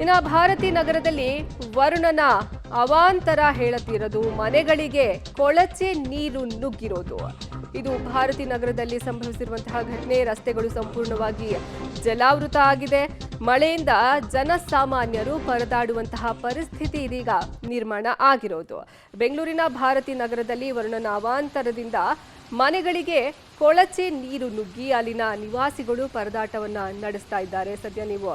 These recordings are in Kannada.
ಇನ್ನು ಭಾರತಿ ನಗರದಲ್ಲಿ ವರುಣನ ಅವಾಂತರ ಹೇಳುತ್ತಿರೋದು, ಮನೆಗಳಿಗೆ ಕೊಳಚೆ ನೀರು ನುಗ್ಗಿರೋದು. ಇದು ಭಾರತಿ ನಗರದಲ್ಲಿ ಸಂಭವಿಸಿರುವಂತಹ ಘಟನೆ. ರಸ್ತೆಗಳು ಸಂಪೂರ್ಣವಾಗಿ ಜಲಾವೃತ ಆಗಿದೆ. ಮಳೆಯಿಂದ ಜನಸಾಮಾನ್ಯರು ಪರದಾಡುವಂತಹ ಪರಿಸ್ಥಿತಿ ಇದೀಗ ನಿರ್ಮಾಣ ಆಗಿರೋದು. ಬೆಂಗಳೂರಿನ ಭಾರತಿ ನಗರದಲ್ಲಿ ವರುಣನ ಅವಾಂತರದಿಂದ ಮನೆಗಳಿಗೆ ಕೊಳಚೆ ನೀರು ನುಗ್ಗಿ ಅಲ್ಲಿನ ನಿವಾಸಿಗಳು ಪರದಾಟವನ್ನ ನಡೆಸ್ತಾ ಇದ್ದಾರೆ. ಸದ್ಯ ನೀವು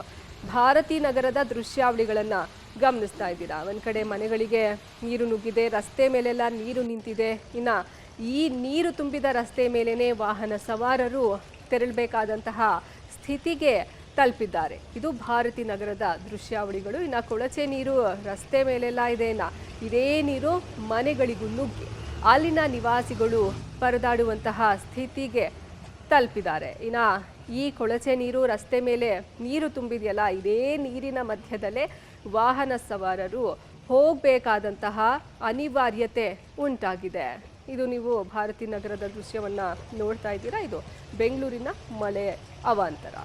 ಭಾರತಿ ನಗರದ ದೃಶ್ಯಾವಳಿಗಳನ್ನ ಗಮನಿಸ್ತಾ ಇದ್ದೀರಾ. ಒಂದ್ ಕಡೆ ಮನೆಗಳಿಗೆ ನೀರು ನುಗ್ಗಿದೆ, ರಸ್ತೆ ಮೇಲೆಲ್ಲ ನೀರು ನಿಂತಿದೆ. ಇನ್ನ ಈ ನೀರು ತುಂಬಿದ ರಸ್ತೆ ಮೇಲೇನೆ ವಾಹನ ಸವಾರರು ತೆರಳಬೇಕಾದಂತಹ ಸ್ಥಿತಿಗೆ ತಲುಪಿದ್ದಾರೆ. ಇದು ಭಾರತಿ ನಗರದ ದೃಶ್ಯಾವಳಿಗಳು. ಇನ್ನ ಕೊಳಚೆ ನೀರು ರಸ್ತೆ ಮೇಲೆಲ್ಲ ಇದೆ. ಇದೇ ನೀರು ಮನೆಗಳಿಗೂ ನುಗ್ಗಿ ಅಲ್ಲಿನ ನಿವಾಸಿಗಳು ಪರದಾಡುವಂತಹ ಸ್ಥಿತಿಗೆ ತಲುಪಿದ್ದಾರೆ. ಇನ್ನ ಈ ಕೊಳಚೆ ನೀರು ರಸ್ತೆ ಮೇಲೆ ನೀರು ತುಂಬಿದೆಯಲ್ಲ, ಇದೇ ನೀರಿನ ಮಧ್ಯದಲ್ಲೇ ವಾಹನ ಸವಾರರು ಹೋಗಬೇಕಾದಂತಹ ಅನಿವಾರ್ಯತೆ ಉಂಟಾಗಿದೆ. ಇದು ನೀವು ಭಾರತಿ ನಗರದ ದೃಶ್ಯವನ್ನ ನೋಡ್ತಾ ಇದ್ದೀರಾ. ಇದು ಬೆಂಗಳೂರಿನ ಮಳೆ ಅವಾಂತರ.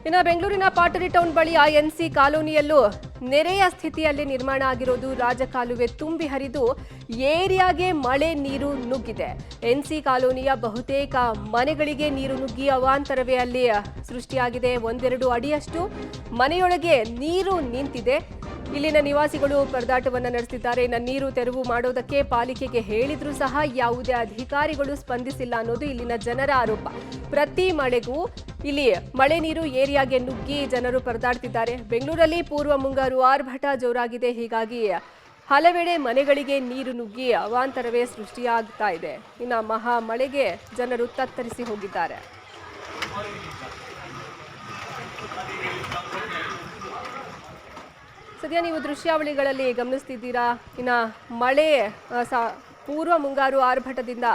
ಇನ್ನು ಬೆಂಗಳೂರಿನ ಪಾಟರಿ ಟೌನ್ ಬಳಿಯ ಎನ್ಸಿ ಕಾಲೋನಿಯಲ್ಲೂ ನೆರೆಯ ಸ್ಥಿತಿಯಲ್ಲಿ ನಿರ್ಮಾಣ ಆಗಿರೋದು. ರಾಜಕಾಲುವೆ ತುಂಬಿ ಹರಿದು ಏರಿಯಾಗೆ ಮಳೆ ನೀರು ನುಗ್ಗಿದೆ. ಎನ್ಸಿ ಕಾಲೋನಿಯ ಬಹುತೇಕ ಮನೆಗಳಿಗೆ ನೀರು ನುಗ್ಗಿ ಅವಾಂತರವೇ ಅಲ್ಲಿ ಸೃಷ್ಟಿಯಾಗಿದೆ. 1-2 ಅಡಿಯಷ್ಟು ಮನೆಯೊಳಗೆ ನೀರು ನಿಂತಿದೆ. ಇಲ್ಲಿನ ನಿವಾಸಿಗಳು ಪರದಾಟವನ್ನು ನಡೆಸಿದ್ದಾರೆ. ಇನ್ನು ನೀರು ತೆರವು ಮಾಡೋದಕ್ಕೆ ಪಾಲಿಕೆಗೆ ಹೇಳಿದ್ರೂ ಸಹ ಯಾವುದೇ ಅಧಿಕಾರಿಗಳು ಸ್ಪಂದಿಸಿಲ್ಲ ಅನ್ನೋದು ಇಲ್ಲಿನ ಜನರ ಆರೋಪ. ಪ್ರತಿ ಮಳೆಗೂ ಇಲ್ಲಿ ಮಳೆ ನೀರು ಏರಿಯಾಗೆ ನುಗ್ಗಿ ಜನರು ಪರದಾಡ್ತಿದ್ದಾರೆ. ಬೆಂಗಳೂರಲ್ಲಿ ಪೂರ್ವ ಮುಂಗಾರು ಆರ್ಭಟ ಜೋರಾಗಿದೆ. ಹೀಗಾಗಿ ಹಲವೆಡೆ ಮನೆಗಳಿಗೆ ನೀರು ನುಗ್ಗಿ ಅವಾಂತರವೇ ಸೃಷ್ಟಿಯಾಗ್ತಾ ಇದೆ. ಇನ್ನು ಮಹಾ ಮಳೆಗೆ ಜನರು ತತ್ತರಿಸಿ ಹೋಗಿದ್ದಾರೆ. ಸದ್ಯ ನೀವು ದೃಶ್ಯಾವಳಿಗಳಲ್ಲಿ ಗಮನಿಸ್ತಿದ್ದೀರಾ. ಇನ್ನು ಮಳೆ ಪೂರ್ವ ಮುಂಗಾರು ಆರ್ಭಟದಿಂದ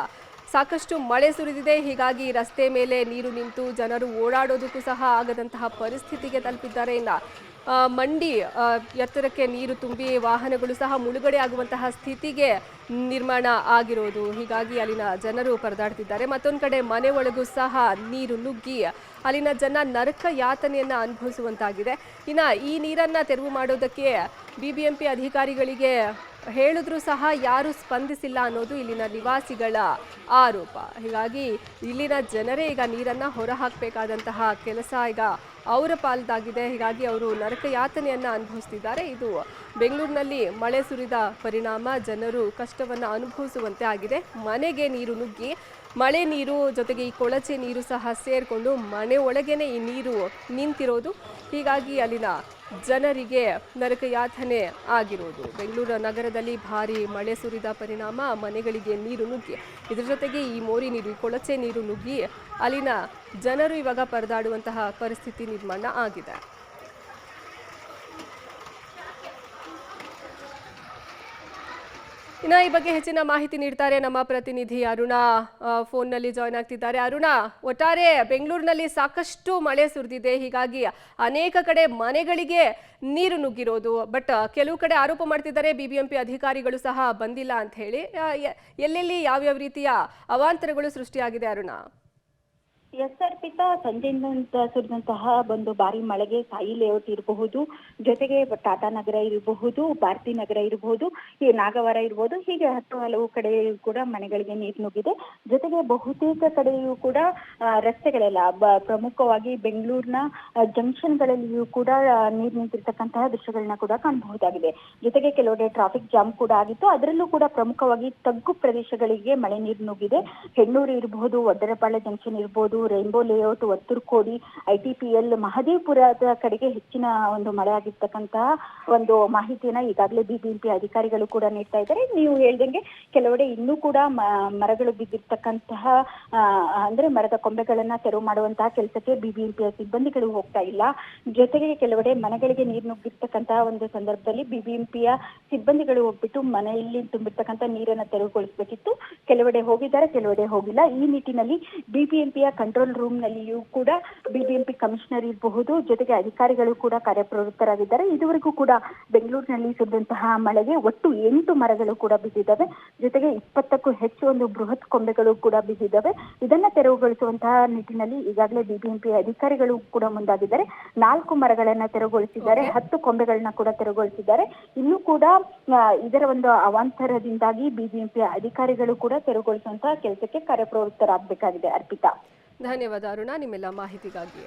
ಸಾಕಷ್ಟು ಮಳೆ ಸುರಿದಿದೆ. ಹೀಗಾಗಿ ರಸ್ತೆ ಮೇಲೆ ನೀರು ನಿಂತು ಜನರು ಓಡಾಡೋದಕ್ಕೂ ಸಹ ಆಗದಂತಹ ಪರಿಸ್ಥಿತಿಗೆ ತಲುಪಿದ್ದಾರೆ. ಇನ್ನು ಮಂಡಿ ಎತ್ತರಕ್ಕೆ ನೀರು ತುಂಬಿ ವಾಹನಗಳು ಸಹ ಮುಳುಗಡೆ ಆಗುವಂತಹ ಸ್ಥಿತಿಗೆ ನಿರ್ಮಾಣ ಆಗಿರೋದು. ಹೀಗಾಗಿ ಅಲ್ಲಿನ ಜನರು ಪರದಾಡ್ತಿದ್ದಾರೆ. ಮತ್ತೊಂದು ಕಡೆ ಮನೆ ಒಳಗೂ ಸಹ ನೀರು ನುಗ್ಗಿ ಅಲ್ಲಿನ ಜನ ನರಕ ಯಾತನೆಯನ್ನ ಅನುಭವಿಸುವಂತಾಗಿದೆ. ಇನ್ನು ಈ ನೀರನ್ನ ತೆರವು ಮಾಡೋದಕ್ಕೆ ಬಿಬಿಎಂಪಿ ಅಧಿಕಾರಿಗಳಿಗೆ ಹೇಳಿದ್ರೂ ಸಹ ಯಾರು ಸ್ಪಂದಿಸಿಲ್ಲ ಅನ್ನೋದು ಇಲ್ಲಿನ ನಿವಾಸಿಗಳ ಆರೋಪ. ಹೀಗಾಗಿ ಇಲ್ಲಿನ ಜನರೇ ಈಗ ನೀರನ್ನ ಹೊರ ಹಾಕಬೇಕಾದಂತಹ ಕೆಲಸ ಈಗ ಅವರ ಪಾಲ್ದಾಗಿದೆ. ಹೀಗಾಗಿ ಅವರು ನರಕ ಯಾತನೆಯನ್ನ ಅನುಭವಿಸ್ತಿದ್ದಾರೆ. ಇದು ಬೆಂಗಳೂರಿನಲ್ಲಿ ಮಳೆ ಸುರಿದ ಪರಿಣಾಮ ಜನರು ಕಷ್ಟವನ್ನ ಅನುಭವಿಸುವಂತೆ ಆಗಿದೆ. ಮನೆಗೆ ನೀರು ನುಗ್ಗಿ ಮಳೆ ನೀರು ಜೊತೆಗೆ ಈ ಕೊಳಚೆ ನೀರು ಸಹ ಸೇರಿಕೊಂಡು ಮನೆ ಒಳಗೇನೆ ಈ ನೀರು ನಿಂತಿರೋದು. ಹೀಗಾಗಿ ಅಲ್ಲಿನ ಜನರಿಗೆ ನರಕ ಯಾತನೆ ಆಗಿರೋದು. ಬೆಂಗಳೂರು ನಗರದಲ್ಲಿ ಭಾರಿ ಮಳೆ ಸುರಿದ ಪರಿಣಾಮ ಮನೆಗಳಿಗೆ ನೀರು ನುಗ್ಗಿ ಇದರ ಜೊತೆಗೆ ಈ ಮೋರಿ ನೀರು, ಈ ಕೊಳಚೆ ನೀರು ನುಗ್ಗಿ ಅಲ್ಲಿನ ಜನರು ಇವಾಗ ಪರದಾಡುವಂತಹ ಪರಿಸ್ಥಿತಿ ನಿರ್ಮಾಣ ಆಗಿದೆ. ಇನ್ನು ಈ ಬಗ್ಗೆ ಹೆಚ್ಚಿನ ಮಾಹಿತಿ ನೀಡ್ತಾರೆ ನಮ್ಮ ಪ್ರತಿನಿಧಿ ಅರುಣ. ಫೋನ್ನಲ್ಲಿ ಜಾಯ್ನ್ ಆಗ್ತಿದ್ದಾರೆ. ಅರುಣ, ಒಟ್ಟಾರೆ ಬೆಂಗಳೂರಿನಲ್ಲಿ ಸಾಕಷ್ಟು ಮಳೆ ಸುರಿದಿದೆ. ಹೀಗಾಗಿ ಅನೇಕ ಕಡೆ ಮನೆಗಳಿಗೆ ನೀರು ನುಗ್ಗಿರೋದು. ಬಟ್ ಕೆಲವು ಕಡೆ ಆರೋಪ ಮಾಡ್ತಿದ್ದಾರೆ ಬಿಬಿಎಂಪಿ ಅಧಿಕಾರಿಗಳು ಸಹ ಬಂದಿಲ್ಲ ಅಂತ ಹೇಳಿ. ಎಲ್ಲೆಲ್ಲಿ ಯಾವ್ಯಾವ ರೀತಿಯ ಅವಾಂತರಗಳು ಸೃಷ್ಟಿಯಾಗಿದೆ ಅರುಣ? ಎಸ್ ಅರ್ಪಿತಾ, ಸಂಜೆಯಿಂದ ಸುರಿದಂತಹ ಒಂದು ಭಾರಿ ಮಳೆಗೆ ಸಾಯಿ ಲೇಔಟ್ ಇರಬಹುದು, ಜೊತೆಗೆ ಟಾಟಾ ನಗರ ಇರಬಹುದು, ಭಾರತಿ ನಗರ ಇರಬಹುದು, ಈ ನಾಗವಾರ ಇರಬಹುದು, ಹೀಗೆ ಹಲವು ಕಡೆಯೂ ಕೂಡ ಮನೆಗಳಿಗೆ ನೀರು ನುಗ್ಗಿದೆ. ಜೊತೆಗೆ ಬಹುತೇಕ ಕಡೆಯೂ ಕೂಡ ರಸ್ತೆಗಳೆಲ್ಲ ಪ್ರಮುಖವಾಗಿ ಬೆಂಗಳೂರಿನ ಜಂಕ್ಷನ್ಗಳಲ್ಲಿಯೂ ಕೂಡ ನೀರು ನಿಂತಿರ್ತಕ್ಕಂತಹ ದೃಶ್ಯಗಳನ್ನ ಕೂಡ ಕಾಣಬಹುದಾಗಿದೆ. ಜೊತೆಗೆ ಕೆಲವೆಡೆ ಟ್ರಾಫಿಕ್ ಜಾಮ್ ಕೂಡ ಆಗಿತ್ತು. ಅದರಲ್ಲೂ ಕೂಡ ಪ್ರಮುಖವಾಗಿ ತಗ್ಗು ಪ್ರದೇಶಗಳಿಗೆ ಮಳೆ ನೀರು ನುಗ್ಗಿದೆ. ಹೆಣ್ಣೂರು ಇರಬಹುದು, ಒಡ್ಡರಪಾಳ್ಯ ಜಂಕ್ಷನ್ ಇರಬಹುದು, ರೈನ್ಬೋ ಲೇಔಟ್, ಒತ್ತುರ್ಕೋಡಿ, ITPL, ಮಹದೇವಪುರದ ಕಡೆಗೆ ಹೆಚ್ಚಿನ ಒಂದು ಮಳೆ ಆಗಿರ್ತಕ್ಕಂತಹ ಒಂದು ಮಾಹಿತಿಯನ್ನ ಈಗಾಗಲೇ ಬಿಬಿಎಂಪಿ ಅಧಿಕಾರಿಗಳು ಕೂಡ ನೀಡ್ತಾ ಇದ್ದಾರೆ. ನೀವು ಹೇಳ್ದಂಗೆ ಕೆಲವೆಡೆ ಇನ್ನೂ ಕೂಡ ಮರಗಳು ಬಿದ್ದಿರ್ತಕ್ಕಂತಹ ಅಂದ್ರೆ ಮರದ ಕೊಂಬೆಗಳನ್ನ ತೆರವು ಮಾಡುವಂತಹ ಕೆಲಸಕ್ಕೆ ಬಿಬಿಎಂಪಿಯ ಸಿಬ್ಬಂದಿಗಳು ಹೋಗ್ತಾ ಇಲ್ಲ. ಜೊತೆಗೆ ಕೆಲವೆಡೆ ಮನೆಗಳಿಗೆ ನೀರು ನುಗ್ಗಿರ್ತಕ್ಕಂತಹ ಒಂದು ಸಂದರ್ಭದಲ್ಲಿ ಬಿಬಿಎಂಪಿಯ ಸಿಬ್ಬಂದಿಗಳು ಹೋಗ್ಬಿಟ್ಟು ಮನೆಯಲ್ಲಿ ತುಂಬಿರ್ತಕ್ಕಂಥ ನೀರನ್ನ ತೆರವುಗೊಳಿಸಬೇಕಿತ್ತು. ಕೆಲವೆಡೆ ಹೋಗಿದ್ದಾರೆ, ಕೆಲವೆಡೆ ಹೋಗಿಲ್ಲ. ಈ ನಿಟ್ಟಿನಲ್ಲಿ ಬಿಬಿಎಂಪಿಯ ಕಂಟ್ರೋಲ್ ರೂಮ್ ನಲ್ಲಿಯೂ ಕೂಡ ಬಿಬಿಎಂಪಿ ಕಮಿಷನರ್ ಇರಬಹುದು, ಜೊತೆಗೆ ಅಧಿಕಾರಿಗಳು ಕೂಡ ಕಾರ್ಯಪ್ರವೃತ್ತರಾಗಿದ್ದಾರೆ. ಇದುವರೆಗೂ ಕೂಡ ಬೆಂಗಳೂರಿನಲ್ಲಿ ಸುರಿದಂತಹ ಮಳೆಗೆ ಒಟ್ಟು 8 ಮರಗಳು ಕೂಡ ಬಿದ್ದಿದ್ದಾವೆ. ಜೊತೆಗೆ 20ಕ್ಕೂ ಹೆಚ್ಚು ಒಂದು ಬೃಹತ್ ಕೊಂಬೆಗಳು ಕೂಡ ಬಿದ್ದಿದ್ದಾವೆ. ಇದನ್ನ ತೆರವುಗೊಳಿಸುವಂತಹ ನಿಟ್ಟಿನಲ್ಲಿ ಈಗಾಗಲೇ ಬಿಬಿಎಂಪಿ ಅಧಿಕಾರಿಗಳು ಕೂಡ ಮುಂದಾಗಿದ್ದಾರೆ. 4 ಮರಗಳನ್ನ ತೆರವುಗೊಳಿಸಿದ್ದಾರೆ, 10 ಕೊಂಬೆಗಳನ್ನ ಕೂಡ ತೆರವುಗೊಳಿಸಿದ್ದಾರೆ. ಇನ್ನು ಕೂಡ ಇದರ ಒಂದು ಅವಾಂತರದಿಂದಾಗಿ ಬಿಬಿಎಂಪಿ ಅಧಿಕಾರಿಗಳು ಕೂಡ ತೆರವುಗೊಳಿಸುವಂತಹ ಕೆಲಸಕ್ಕೆ ಕಾರ್ಯಪ್ರವೃತ್ತರಾಗಬೇಕಾಗಿದೆ. ಅರ್ಪಿತಾ, ಧನ್ಯವಾದ ಅರುಣ ನಿಮ್ಮೆಲ್ಲ ಮಾಹಿತಿಗಾಗಿ.